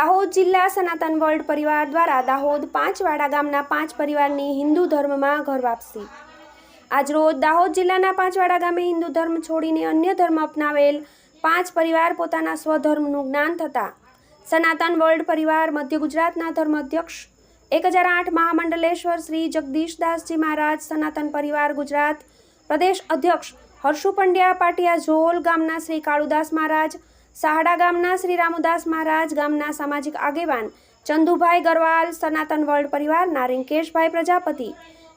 દાહોદ જિલ્લા સનાતન વર્લ્ડ પરિવાર દ્વારા દાહોદ પાંચવાડા ગામના 5 પરિવારની હિન્દુ ધર્મમાં ઘર વાપસી। આજરોજ દાહોદ જિલ્લાના પાંચવાડા ગામે હિન્દુ ધર્મ છોડીને અન્ય ધર્મ અપનાવેલ 5 પરિવાર પોતાના સ્વધર્મનું જ્ઞાન થતા સનાતન વર્લ્ડ પરિવાર મધ્ય ગુજરાતના ધર્મ અધ્યક્ષ 1008 મહામંડલેશ્વર શ્રી જગદીશદાસજી મહારાજ, સનાતન પરિવાર ગુજરાત પ્રદેશ અધ્યક્ષ હર્ષુ પંડ્યા પાટિયા ઝોલ ગામના શ્રી કાળુદાસ મહારાજ, સાહડા ગામના શ્રી રામુદાસ મહારાજ, ગામના સામાજિક આગેવાન ચંદુભાઈ ગરવાલ, સનાતન વર્લ્ડ પરિવારના રિંકેશભાઈ પ્રજાપતિ,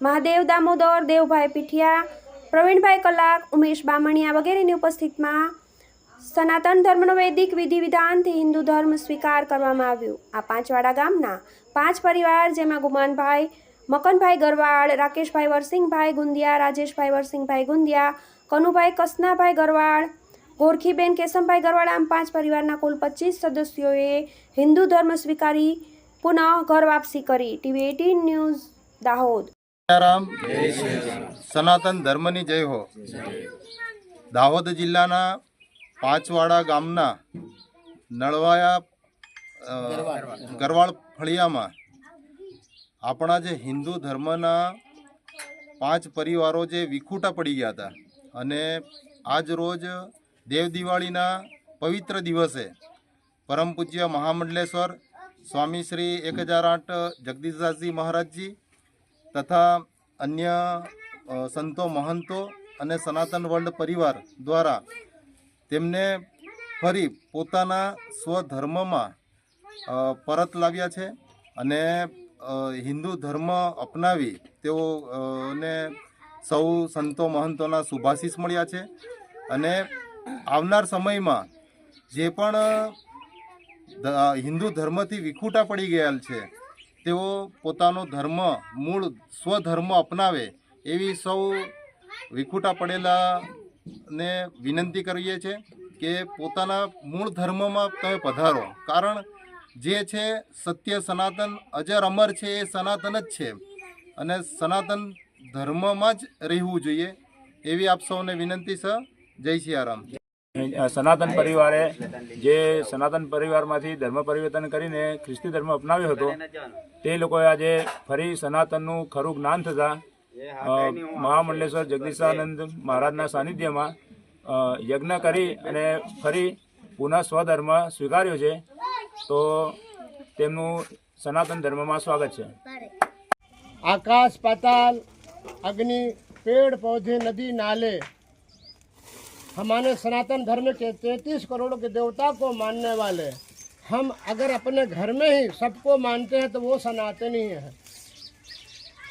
મહાદેવ દામોદર, દેવભાઈ પીઠિયા, પ્રવીણભાઈ કલાક, ઉમેશ બામણિયા વગેરેની ઉપસ્થિતિમાં સનાતન ધર્મનો વૈદિક વિધિ વિધાનથી હિન્દુ ધર્મ સ્વીકાર કરવામાં આવ્યો। આ પાંચવાડા ગામના 5 પરિવાર, જેમાં ગુમાનભાઈ મકનભાઈ ગરવાળ, રાકેશભાઈ વરસિંહભાઈ ગુંદિયા, રાજેશભાઈ વરસિંહભાઈ ગુંદિયા, કનુભાઈ કસનાભાઈ ગરવાળ, ગોરખીબેન કેશમભાઈ ગરવાળ, આમ 5 પરિવારના કુલ 25 સદસ્યોએ હિન્દુ ધર્મ સ્વીકારી પુનઃ ઘર વાપસી કરી। TV 18 news Dahod. સનાતન ધર્મની જય હો। દાહોદ જિલ્લાના પાંચવાડા ગામના નળવાયા ગરવાળ ફળિયામાં આપણા જે હિન્દુ ધર્મના 5 પરિવારો જે વિખૂટા પડી ગયા હતા અને આજ રોજ દેવ દિવાળીના પવિત્ર દિવસે પરમ પૂજ્ય મહામંડલેશ્વર સ્વામી શ્રી 1008 જગદીશદાસજી મહારાજજી તથા અન્ય સંતો મહંતો અને સનાતન વર્લ્ડ પરિવાર દ્વારા તેમને ફરી પોતાના સ્વધર્મમાં પરત લાવ્યા છે અને હિન્દુ ધર્મ અપનાવી તેઓને સૌ સંતો મહંતોના શુભાશીષ મળ્યા છે અને આવનાર સમયમાં જે પણ હિન્દુ ધર્મથી વિખૂટા પડી ગયેલ છે તેઓ પોતાનો ધર્મ મૂળ સ્વધર્મ અપનાવે એવી સૌ વિખૂટા પડેલાને વિનંતી કરીએ છીએ કે પોતાના મૂળ ધર્મમાં તમે પધારો, કારણ જે છે સત્ય સનાતન અજર અમર છે એ સનાતન જ છે અને સનાતન ધર્મમાં જ રહેવું જોઈએ એવી આપ સૌને વિનંતી છે। જય સિયારામ। સનાતન પરિવારે જે સનાતન પરિવારમાંથી ધર્મ પરિવર્તન કરીને ખ્રિસ્તી ધર્મ અપનાવ્યો હતો તે લોકોએ આજે ફરી સનાતનનું ખરું જ્ઞાન થતાં મહામંડલેશ્વર જગદીશાનંદ મહારાજના સાનિધ્યમાં યજ્ઞ કરી અને ફરી પુનઃ સ્વધર્મ સ્વીકાર્યો છે, તો તેમનું સનાતન ધર્મમાં સ્વાગત છે। आकाश पाताल अग्नि पेड़ पौधे नदी नाले हमारे सनातन धर्म के 33 करोड़ के देवता को मानने वाले हम अगर अपने घर में ही सबको मानते हैं तो वो सनातनी है।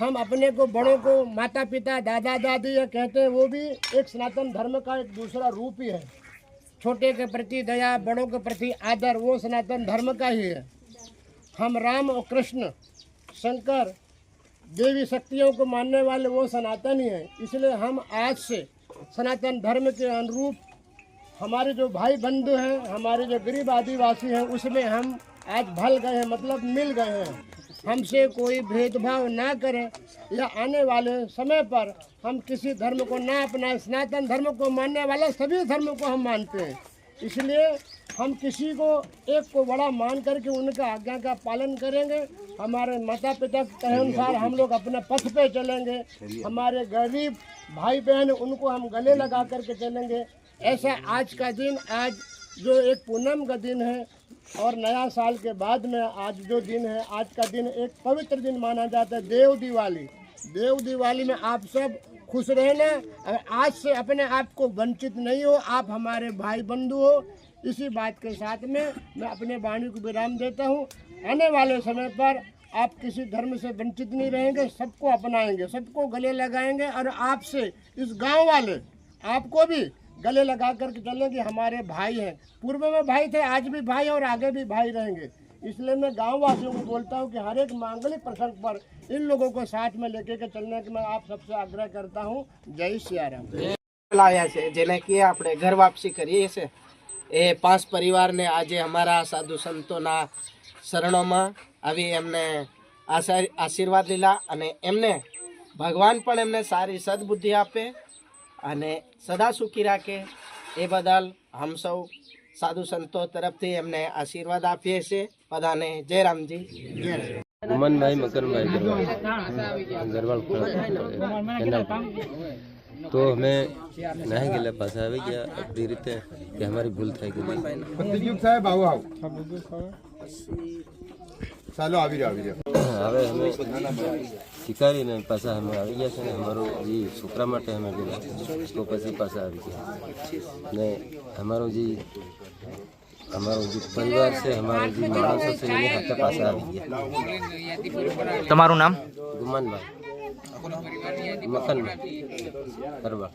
हम अपने को बड़ों को माता पिता दादा दादी या कहते हैं, वो भी एक सनातन धर्म का एक दूसरा रूप ही है। छोटे के प्रति दया, बड़ों के प्रति आदर, वो सनातन धर्म का ही है। हम राम और कृष्ण, शंकर, देवी शक्तियों को मानने वाले वो सनातन ही हैं। इसलिए हम आज से सनातन धर्म के अनुरूप हमारे जो भाई बंधु हैं, हमारे जो गरीब आदिवासी हैं, उसमें हम आज भल गए हैं, मतलब मिल गए हैं। हमसे कोई भेदभाव ना करें या आने वाले समय पर हम किसी धर्म को ना अपनाएं। सनातन धर्म को मानने वाले सभी धर्म को हम मानते हैं, इसलिए हम किसी को एक को बड़ा मान करके उनका आज्ञा का पालन करेंगे। हमारे माता पिता के अनुसार हम लोग अपने पथ पे चलेंगे। हमारे गरीब भाई बहन उनको हम गले लगा करके चलेंगे। ऐसा आज का दिन, आज जो एक पूनम का दिन है और नया साल के बाद में आज जो दिन है, आज का दिन एक पवित्र दिन माना जाता है, देव दिवाली। देव दिवाली में आप सब खुश रहना और आज से अपने आप को वंचित नहीं हो, आप हमारे भाई बंधु हो। इसी बात के साथ में मैं अपने वाणी को विराम देता हूँ। आने वाले समय पर आप किसी धर्म से वंचित नहीं रहेंगे, सबको अपनाएंगे, सबको गले लगाएंगे और आपसे इस गांव वाले आपको भी गले लगा करके चलेंगे। हमारे भाई हैं, पूर्व में भाई थे, आज भी भाई और आगे भी भाई रहेंगे। इसलिए मैं गांव वासियों को बोलता हूं कि हर एक मांगलिक प्रसंग पर इन लोगों को साथ में लेके के चलने का मैं आप सबसे आग्रह करता हूं। जय सियाराम। लाया છે જેને કે આપણે ઘર વાપસી કરીએ છે એ 5 પરિવારને આજે અમારા સાધુ સંતોના શરણોમાં આવી એમને આશીર્વાદ લીધા અને એમને ભગવાન પણ એમને સારી સદબુદ્ધિ આપે અને સદા સુખી રાખે એ બદલ હમ સૌ સાધુ સંતો તરફથી એમને આશીર્વાદ આપીએ છીએ। બધાને જય રામજી. ગુમાનભાઈ મકરભાઈ ગરવાલ તો અમે નાહી ગયેલા પાછા આવી ગયા આપણી રીતે કે અમારી ભૂલ થઈ ગઈ. હવે અમે શીખારીને પાછા અમે આવી ગયા છે ને અમારું જે છોકરા માટે અમે ગયેલા તો પછી પાછા આવી ગયા ને અમારો જે પરિવાર છે અમારો જે માણસો છે એની સાથે પાછા આવી ગયા. તમારું નામ? ગુમાનભાઈ મકનભાઈ ગરવાલ.